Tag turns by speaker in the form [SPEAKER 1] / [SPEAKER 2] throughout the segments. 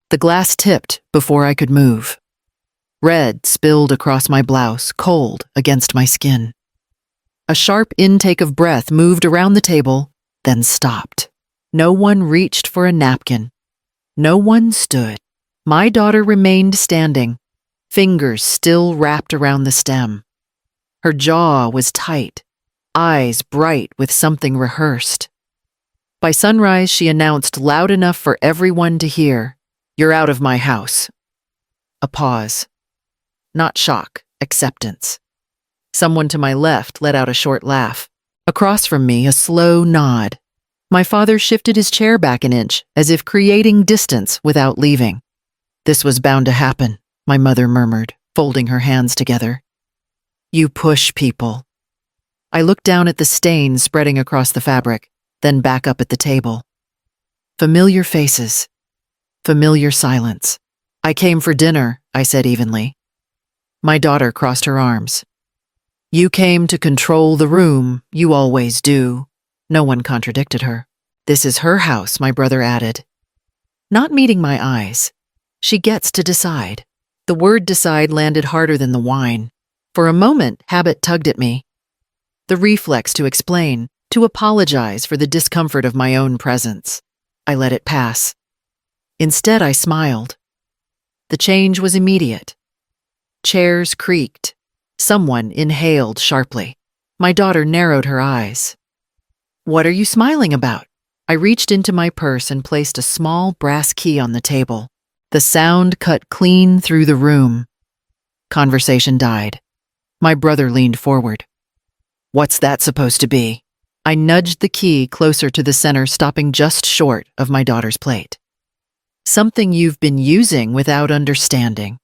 [SPEAKER 1] The glass tipped before I could move. Red spilled across my blouse, cold against my skin. A sharp intake of breath moved around the table, then stopped. No one reached for a napkin. No one stood. My daughter remained standing, fingers still wrapped around the stem. Her jaw was tight, eyes bright with something rehearsed. By sunrise, she announced loud enough for everyone to hear, "You're out of my house." A pause. Not shock, acceptance. Someone to my left let out a short laugh. Across from me, a slow nod. My father shifted his chair back an inch, as if creating distance without leaving. "This was bound to happen," my mother murmured, folding her hands together. "You push people." I looked down at the stain spreading across the fabric, then back up at the table. Familiar faces. Familiar silence. "I came for dinner," I said evenly. My daughter crossed her arms. "You came to control the room, you always do." No one contradicted her. "This is her house," my brother added. Not meeting my eyes. "She gets to decide." The word decide landed harder than the whine. For a moment, habit tugged at me. The reflex to explain, to apologize for the discomfort of my own presence. I let it pass. Instead, I smiled. The change was immediate. Chairs creaked. Someone inhaled sharply. My daughter narrowed her eyes. "What are you smiling about?" I reached into my purse and placed a small brass key on the table. The sound cut clean through the room. Conversation died. My brother leaned forward. "What's that supposed to be?" I nudged the key closer to the center, stopping just short of my daughter's plate. "Something you've been using without understanding."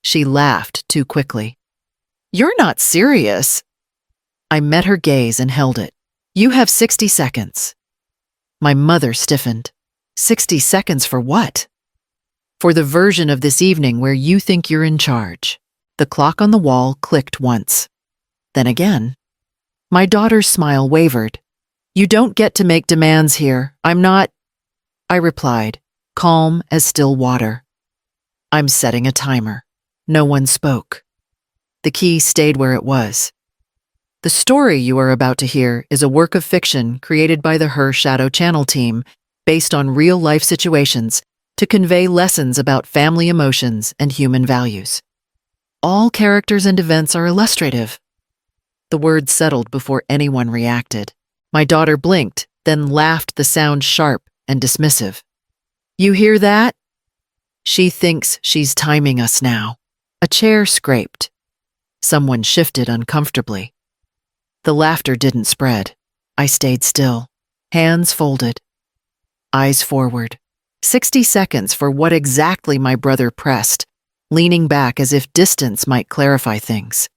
[SPEAKER 1] She laughed too quickly. "You're not serious." I met her gaze and held it. "You have 60 seconds. My mother stiffened. 60 seconds for what? "For the version of this evening where you think you're in charge." The clock on the wall clicked once. Then again. My daughter's smile wavered. "You don't get to make demands here. I'm not—" I replied, calm as still water. "I'm setting a timer." No one spoke. The key stayed where it was. The story you are about to hear is a work of fiction created by the Her Shadow Channel team, based on real-life situations, to convey lessons about family emotions and human values. All characters and events are illustrative. The words settled before anyone reacted. My daughter blinked, then laughed, the sound sharp and dismissive. "You hear that?" "She thinks she's timing us now." A chair scraped. Someone shifted uncomfortably. The laughter didn't spread. I stayed still, hands folded, eyes forward. 60 seconds for what exactly my brother pressed, leaning back as if distance might clarify things.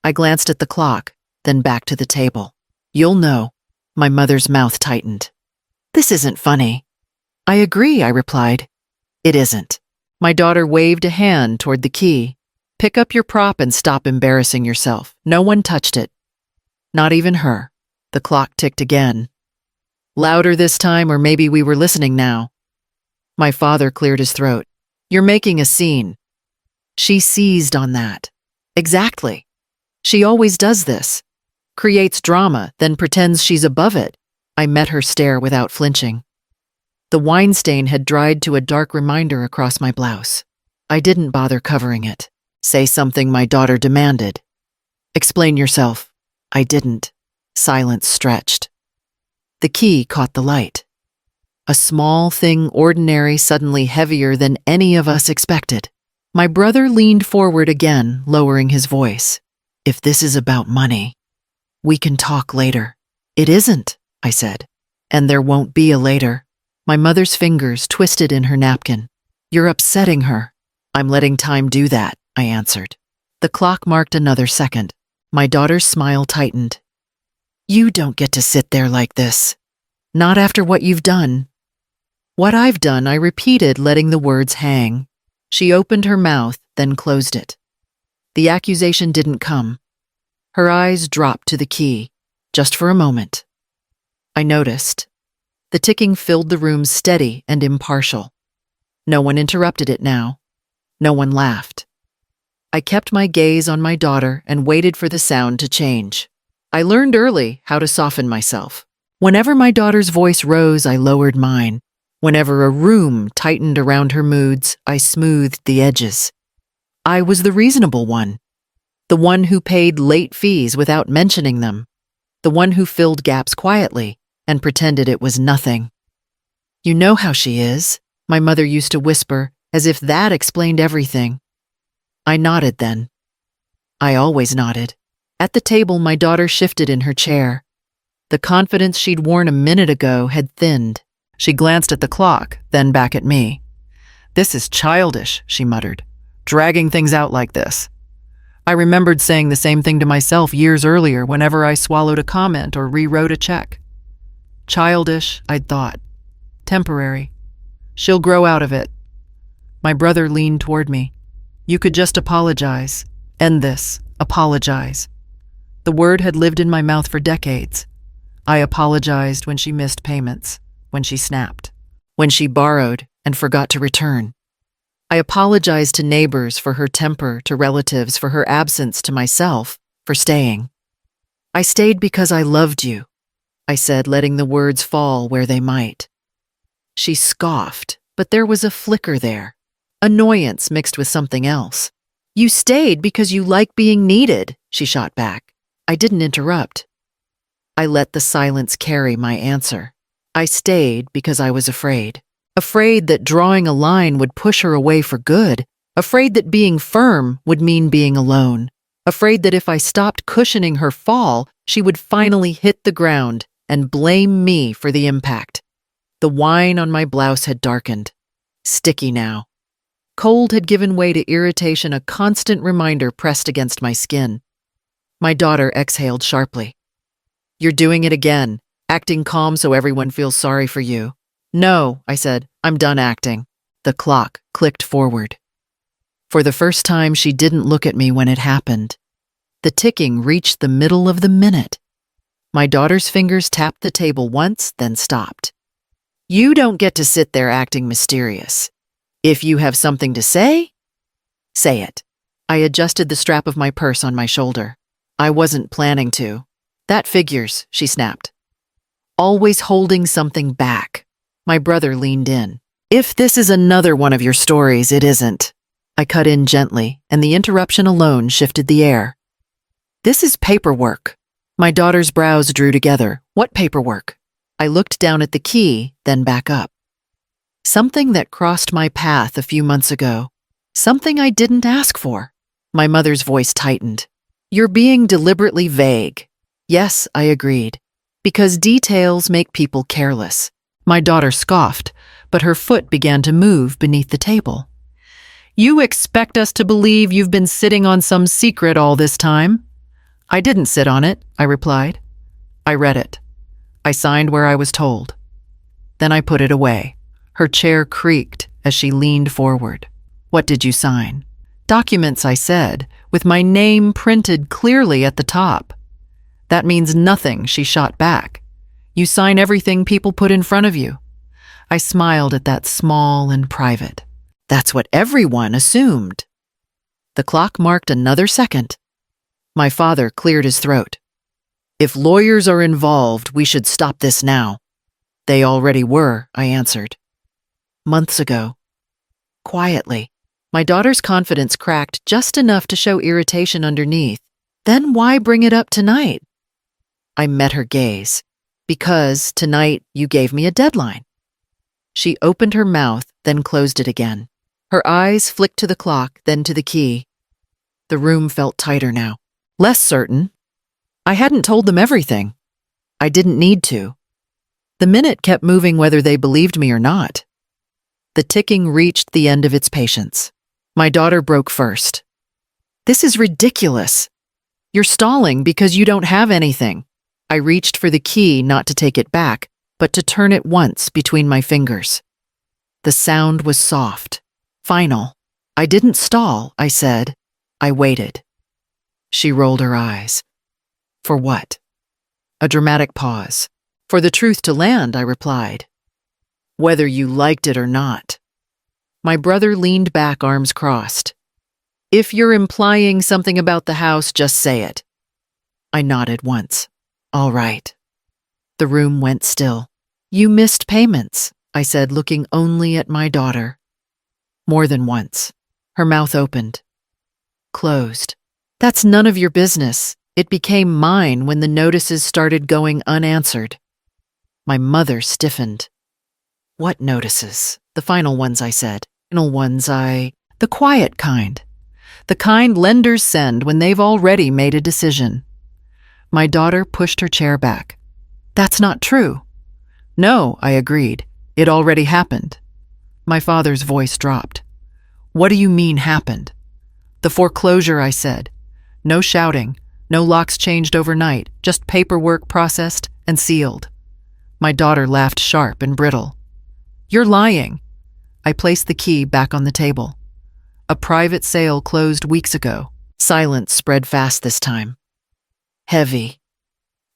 [SPEAKER 1] I glanced at the clock, then back to the table. "You'll know." My mother's mouth tightened. "This isn't funny." "I agree," I replied. "It isn't." My daughter waved a hand toward the key. "Pick up your prop and stop embarrassing yourself." No one touched it. Not even her. The clock ticked again. Louder this time, or maybe we were listening now. My father cleared his throat. "You're making a scene." She seized on that. Exactly. She always does this. Creates drama, then pretends she's above it. I met her stare without flinching. The wine stain had dried to a dark reminder across my blouse. I didn't bother covering it. "Say something," my daughter demanded. "Explain yourself." I didn't. Silence stretched. The key caught the light. A small thing, ordinary, suddenly heavier than any of us expected. My brother leaned forward again, lowering his voice. "If this is about money, we can talk later." "It isn't," I said. "And there won't be a later." My mother's fingers twisted in her napkin. "You're upsetting her." "I'm letting time do that," I answered. The clock marked another second. My daughter's smile tightened. "You don't get to sit there like this. Not after what you've done." "What I've done," I repeated, letting the words hang. She opened her mouth, then closed it. The accusation didn't come. Her eyes dropped to the key, just for a moment. I noticed. The ticking filled the room, steady and impartial. No one interrupted it now. No one laughed. I kept my gaze on my daughter and waited for the sound to change. I learned early how to soften myself. Whenever my daughter's voice rose, I lowered mine. Whenever a room tightened around her moods, I smoothed the edges. I was the reasonable one. The one who paid late fees without mentioning them. The one who filled gaps quietly and pretended it was nothing. "You know how she is," my mother used to whisper, as if that explained everything. I nodded then. I always nodded. At the table, my daughter shifted in her chair. The confidence she'd worn a minute ago had thinned. She glanced at the clock, then back at me. "This is childish," she muttered, "dragging things out like this." I remembered saying the same thing to myself years earlier whenever I swallowed a comment or rewrote a check. Childish, I'd thought. Temporary. She'll grow out of it. My brother leaned toward me. "You could just apologize. End this. Apologize." The word had lived in my mouth for decades. I apologized when she missed payments, when she snapped, when she borrowed and forgot to return. I apologized to neighbors for her temper, to relatives for her absence, to myself for staying. "I stayed because I loved you," I said, letting the words fall where they might. She scoffed, but there was a flicker there, annoyance mixed with something else. "You stayed because you like being needed," she shot back. I didn't interrupt. I let the silence carry my answer. I stayed because I was afraid. Afraid that drawing a line would push her away for good. Afraid that being firm would mean being alone. Afraid that if I stopped cushioning her fall, she would finally hit the ground and blame me for the impact. The wine on my blouse had darkened. Sticky now. Cold had given way to irritation, a constant reminder pressed against my skin. My daughter exhaled sharply. "You're doing it again, acting calm so everyone feels sorry for you." "No," I said, "I'm done acting." The clock clicked forward. For the first time, she didn't look at me when it happened. The ticking reached the middle of the minute. My daughter's fingers tapped the table once, then stopped. "You don't get to sit there acting mysterious. If you have something to say, say it." I adjusted the strap of my purse on my shoulder. "I wasn't planning to." "That figures," she snapped. "Always holding something back." My brother leaned in. "If this is another one of your stories, it isn't." I cut in gently, and the interruption alone shifted the air. "This is paperwork." My daughter's brows drew together. "What paperwork?" I looked down at the key, then back up. Something that crossed my path a few months ago. Something I didn't ask for. My mother's voice tightened. "You're being deliberately vague." "Yes," I agreed. "Because details make people careless." My daughter scoffed, but her foot began to move beneath the table. "You expect us to believe you've been sitting on some secret all this time?" "I didn't sit on it," I replied. "I read it. I signed where I was told." Then I put it away. Her chair creaked as she leaned forward. "What did you sign?" "Documents," I said, with my name printed clearly at the top. "That means nothing," she shot back. "You sign everything people put in front of you." I smiled at that, small and private. That's what everyone assumed. The clock marked another second. My father cleared his throat. "If lawyers are involved, we should stop this now." "They already were," I answered. "Months ago." Quietly. My daughter's confidence cracked just enough to show irritation underneath. "Then why bring it up tonight?" I met her gaze. "Because tonight you gave me a deadline." She opened her mouth, then closed it again. Her eyes flicked to the clock, then to the key. The room felt tighter now, less certain. I hadn't told them everything. I didn't need to. The minute kept moving whether they believed me or not. The ticking reached the end of its patience. My daughter broke first. "This is ridiculous. You're stalling because you don't have anything." I reached for the key, not to take it back, but to turn it once between my fingers. The sound was soft, final. "I didn't stall," I said. "I waited." She rolled her eyes. "For what?" A dramatic pause. "For the truth to land," I replied. "Whether you liked it or not." My brother leaned back, arms crossed. If you're implying something about the house, just say it. I nodded once. All right. The room went still. You missed payments, I said, looking only at my daughter. More than once. Her mouth opened. Closed. That's none of your business. It became mine when the notices started going unanswered. My mother stiffened. What notices? The final ones, I said. Final ones, The quiet kind. The kind lenders send when they've already made a decision. My daughter pushed her chair back. That's not true. No, I agreed. It already happened. My father's voice dropped. What do you mean happened? The foreclosure, I said. No shouting, no locks changed overnight, just paperwork processed and sealed. My daughter laughed sharp and brittle. You're lying. I placed the key back on the table. A private sale closed weeks ago. Silence spread fast this time. Heavy.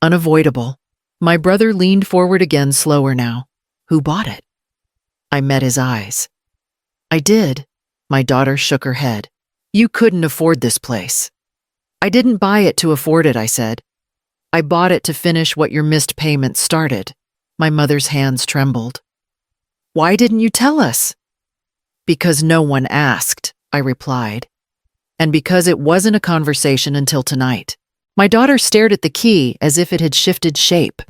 [SPEAKER 1] Unavoidable. My brother leaned forward again, slower now. Who bought it? I met his eyes. I did. My daughter shook her head. You couldn't afford this place. I didn't buy it to afford it, I said. I bought it to finish what your missed payments started. My mother's hands trembled. Why didn't you tell us? Because no one asked, I replied. And because it wasn't a conversation until tonight. My daughter stared at the key as if it had shifted shape.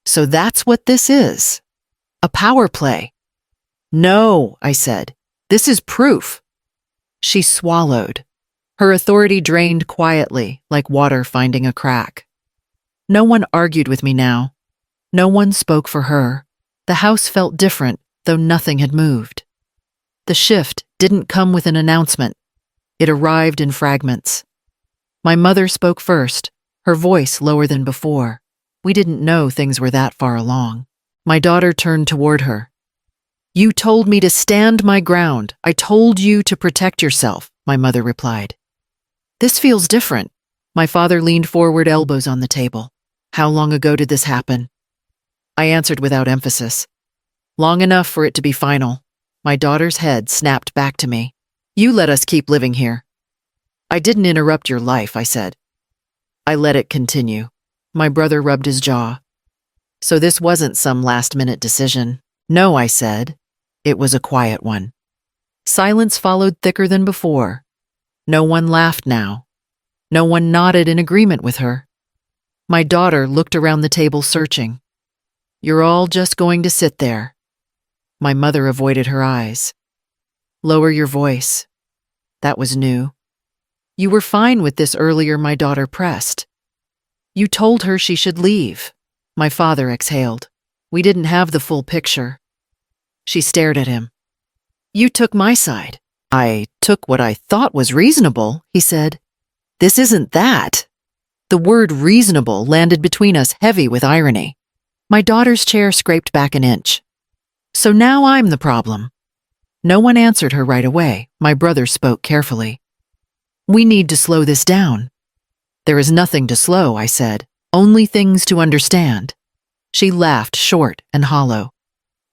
[SPEAKER 1] So that's what this is? A power play? No, I said. This is proof. She swallowed. Her authority drained quietly, like water finding a crack. No one argued with me now. No one spoke for her. The house felt different, though nothing had moved. The shift didn't come with an announcement. It arrived in fragments. My mother spoke first, her voice lower than before. We didn't know things were that far along. My daughter turned toward her. You told me to stand my ground. I told you to protect yourself, my mother replied. This feels different. My father leaned forward, elbows on the table. How long ago did this happen? I answered without emphasis. Long enough for it to be final. My daughter's head snapped back to me. You let us keep living here. I didn't interrupt your life, I said. I let it continue. My brother rubbed his jaw. So this wasn't some last-minute decision. No, I said. It was a quiet one. Silence followed thicker than before. No one laughed now. No one nodded in agreement with her. My daughter looked around the table searching. You're all just going to sit there. My mother avoided her eyes. Lower your voice. That was new. You were fine with this earlier, my daughter pressed. You told her she should leave. My father exhaled. We didn't have the full picture. She stared at him. You took my side. I took what I thought was reasonable, he said. This isn't that. The word reasonable landed between us, heavy with irony. My daughter's chair scraped back an inch. So now I'm the problem. No one answered her right away. My brother spoke carefully. We need to slow this down. There is nothing to slow, I said. Only things to understand. She laughed, short and hollow.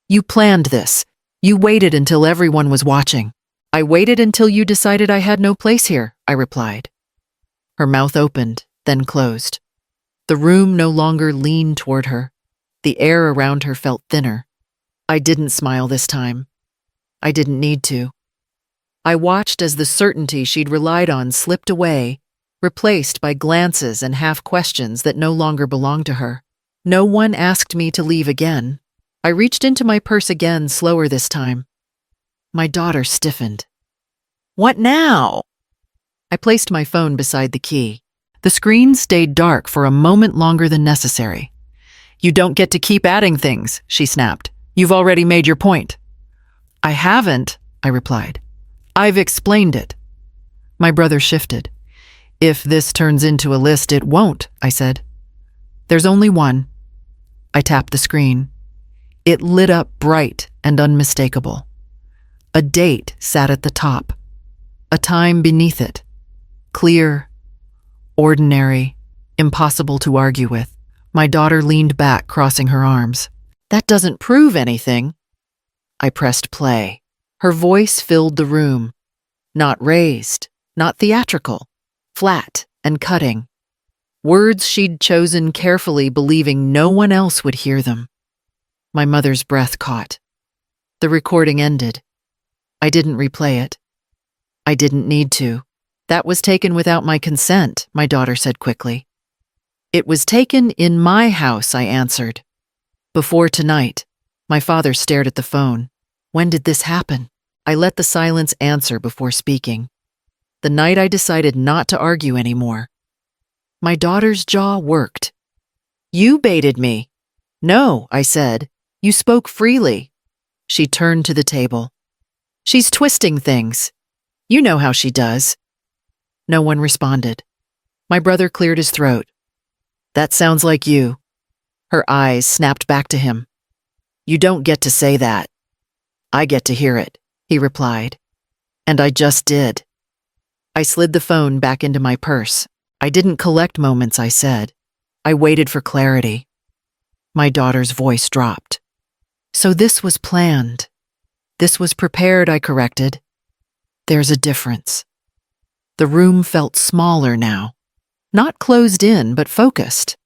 [SPEAKER 1] You planned this. You waited until everyone was watching. I waited until you decided I had no place here, I replied. Her mouth opened, then closed. The room no longer leaned toward her. The air around her felt thinner. I didn't smile this time. I didn't need to. I watched as the certainty she'd relied on slipped away, replaced by glances and half-questions that no longer belonged to her. No one asked me to leave again. I reached into my purse again, slower this time. My daughter stiffened. What now? I placed my phone beside the key. The screen stayed dark for a moment longer than necessary. You don't get to keep adding things, she snapped. You've already made your point. I haven't, I replied. I've explained it. My brother shifted. If this turns into a list, it won't, I said. There's only one. I tapped the screen. It lit up bright and unmistakable. A date sat at the top. A time beneath it. Clear, ordinary, impossible to argue with. My daughter leaned back, crossing her arms. That doesn't prove anything. I pressed play. Her voice filled the room, not raised, not theatrical, flat and cutting. Words she'd chosen carefully, believing no one else would hear them. My mother's breath caught. The recording ended. I didn't replay it. I didn't need to. That was taken without my consent, my daughter said quickly. It was taken in my house, I answered. Before tonight. My father stared at the phone. When did this happen? I let the silence answer before speaking. The night I decided not to argue anymore. My daughter's jaw worked. You baited me. No, I said. You spoke freely. She turned to the table. She's twisting things. You know how she does. No one responded. My brother cleared his throat. That sounds like you. Her eyes snapped back to him. You don't get to say that. I get to hear it, he replied. And I just did. I slid the phone back into my purse. I didn't collect moments, I said. I waited for clarity. My daughter's voice dropped. So this was planned. This was prepared, I corrected. There's a difference. The room felt smaller now. Not closed in, but focused.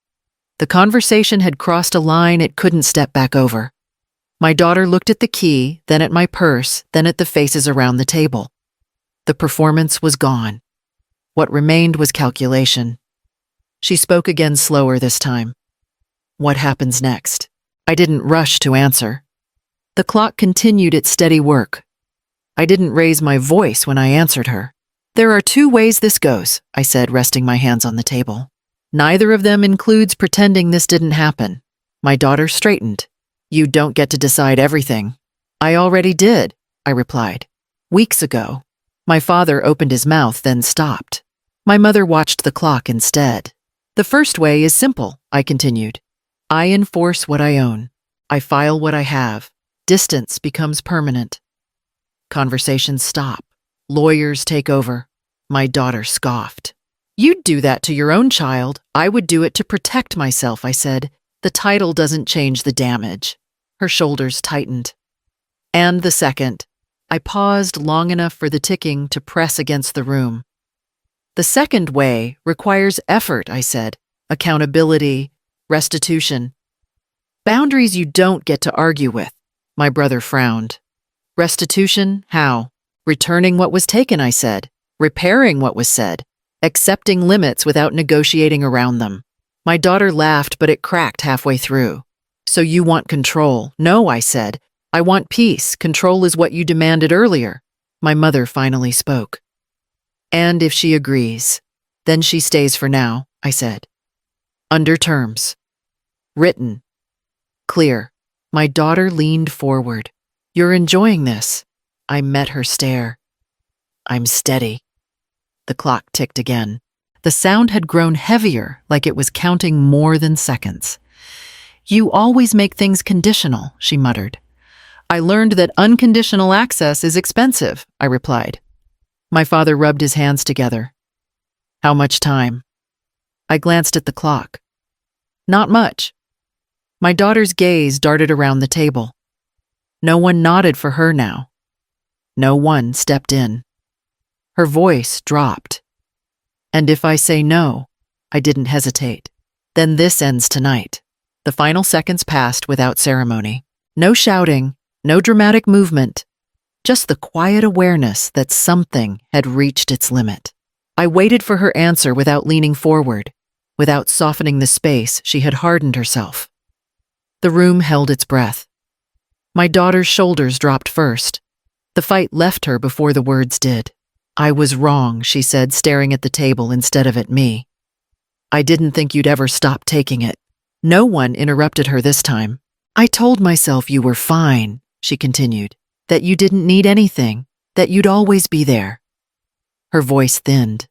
[SPEAKER 1] The conversation had crossed a line it couldn't step back over. My daughter looked at the key, then at my purse, then at the faces around the table. The performance was gone. What remained was calculation. She spoke again slower this time. What happens next? I didn't rush to answer. The clock continued its steady work. I didn't raise my voice when I answered her. There are two ways this goes, I said, resting my hands on the table. Neither of them includes pretending this didn't happen. My daughter straightened. You don't get to decide everything. I already did, I replied. Weeks ago. My father opened his mouth, then stopped. My mother watched the clock instead. The first way is simple, I continued. I enforce what I own. I file what I have. Distance becomes permanent. Conversations stop. Lawyers take over. My daughter scoffed. You'd do that to your own child. I would do it to protect myself, I said. The title doesn't change the damage. Her shoulders tightened. And the second. I paused long enough for the ticking to press against the room. The second way requires effort, I said. Accountability, restitution. Boundaries you don't get to argue with. My brother frowned. Restitution? How? Returning what was taken, I said. Repairing what was said. Accepting limits without negotiating around them. My daughter laughed, but it cracked halfway through. So you want control? No, I said. I want peace. Control is what you demanded earlier. My mother finally spoke. And if she agrees, then she stays for now, I said. Under terms. Written. Clear. My daughter leaned forward. You're enjoying this. I met her stare. I'm steady. The clock ticked again. The sound had grown heavier, like it was counting more than seconds. You always make things conditional, she muttered. I learned that unconditional access is expensive, I replied. My father rubbed his hands together. How much time? I glanced at the clock. Not much. My daughter's gaze darted around the table. No one nodded for her now. No one stepped in. Her voice dropped. And if I say no, I didn't hesitate. Then this ends tonight. The final seconds passed without ceremony. No shouting, no dramatic movement, just the quiet awareness that something had reached its limit. I waited for her answer without leaning forward, without softening the space she had hardened herself. The room held its breath. My daughter's shoulders dropped first. The fight left her before the words did. I was wrong, she said, staring at the table instead of at me. I didn't think you'd ever stop taking it. No one interrupted her this time. I told myself you were fine, she continued, that you didn't need anything, that you'd always be there. Her voice thinned.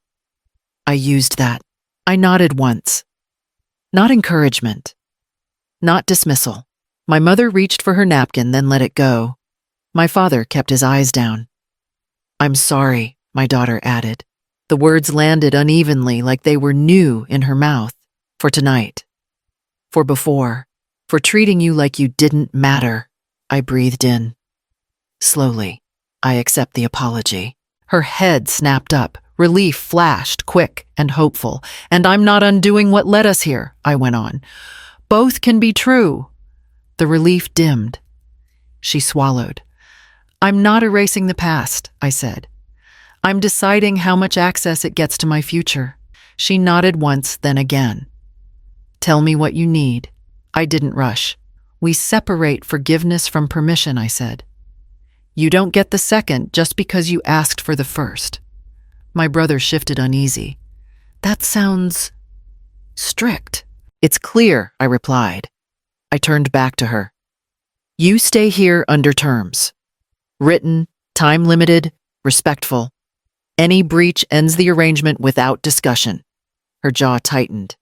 [SPEAKER 1] I used that. I nodded once. Not encouragement. Not dismissal. My mother reached for her napkin, then let it go. My father kept his eyes down. I'm sorry, my daughter added. The words landed unevenly like they were new in her mouth. For tonight. For before. For treating you like you didn't matter. I breathed in. Slowly. I accept the apology. Her head snapped up. Relief flashed, quick and hopeful. And I'm not undoing what led us here, I went on. Both can be true. The relief dimmed. She swallowed. I'm not erasing the past, I said. I'm deciding how much access it gets to my future. She nodded once, then again. Tell me what you need. I didn't rush. We separate forgiveness from permission, I said. You don't get the second just because you asked for the first. My brother shifted uneasy. That sounds strict. It's clear, I replied. I turned back to her. You stay here under terms. Written, time-limited, respectful. Any breach ends the arrangement without discussion. Her jaw tightened.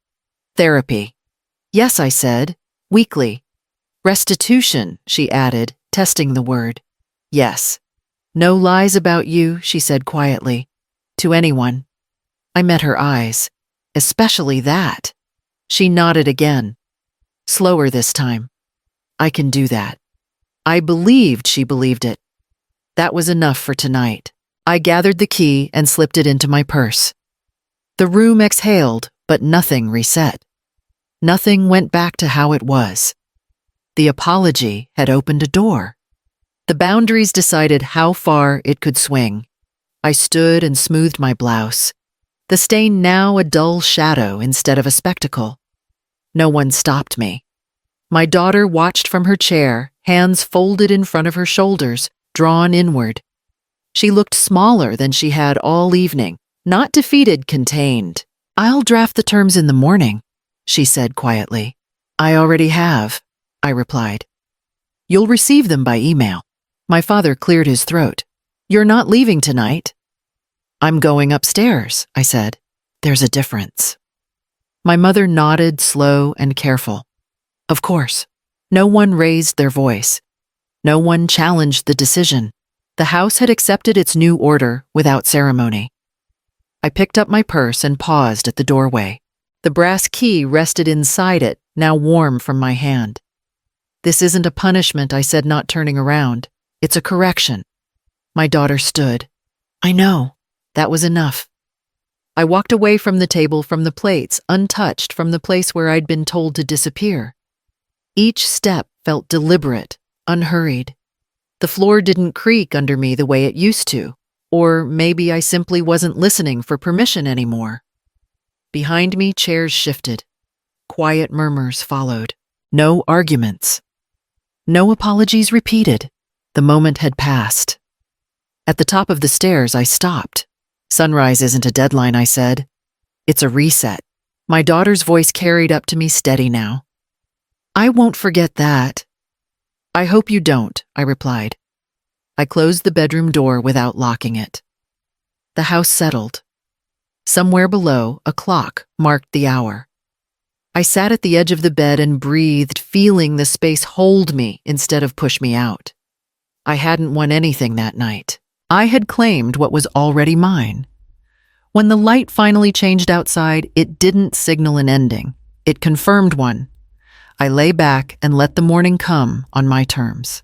[SPEAKER 1] Therapy. Yes, I said, weakly. Restitution, she added, testing the word. Yes. No lies about you, she said quietly. To anyone. I met her eyes. Especially that. She nodded again. Slower this time. I can do that. I believed she believed it. That was enough for tonight. I gathered the key and slipped it into my purse. The room exhaled, but nothing reset. Nothing went back to how it was. The apology had opened a door. The boundaries decided how far it could swing. I stood and smoothed my blouse, the stain now a dull shadow instead of a spectacle. No one stopped me. My daughter watched from her chair, hands folded in front of her shoulders, drawn inward. She looked smaller than she had all evening, not defeated, contained. I'll draft the terms in the morning, she said quietly. I already have, I replied. You'll receive them by email. My father cleared his throat. You're not leaving tonight. I'm going upstairs, I said. There's a difference. My mother nodded, slow and careful. Of course. No one raised their voice. No one challenged the decision. The house had accepted its new order without ceremony. I picked up my purse and paused at the doorway. The brass key rested inside it, now warm from my hand. This isn't a punishment, I said, not turning around. It's a correction. My daughter stood. I know. That was enough. I walked away from the table, from the plates, untouched, from the place where I'd been told to disappear. Each step felt deliberate, unhurried. The floor didn't creak under me the way it used to, or maybe I simply wasn't listening for permission anymore. Behind me, chairs shifted. Quiet murmurs followed. No arguments. No apologies repeated. The moment had passed. At the top of the stairs, I stopped. Sunrise isn't a deadline, I said. It's a reset. My daughter's voice carried up to me, steady now. I won't forget that. I hope you don't, I replied. I closed the bedroom door without locking it. The house settled. Somewhere below, a clock marked the hour. I sat at the edge of the bed and breathed, feeling the space hold me instead of push me out. I hadn't won anything that night. I had claimed what was already mine. When the light finally changed outside, it didn't signal an ending. It confirmed one. I lay back and let the morning come on my terms.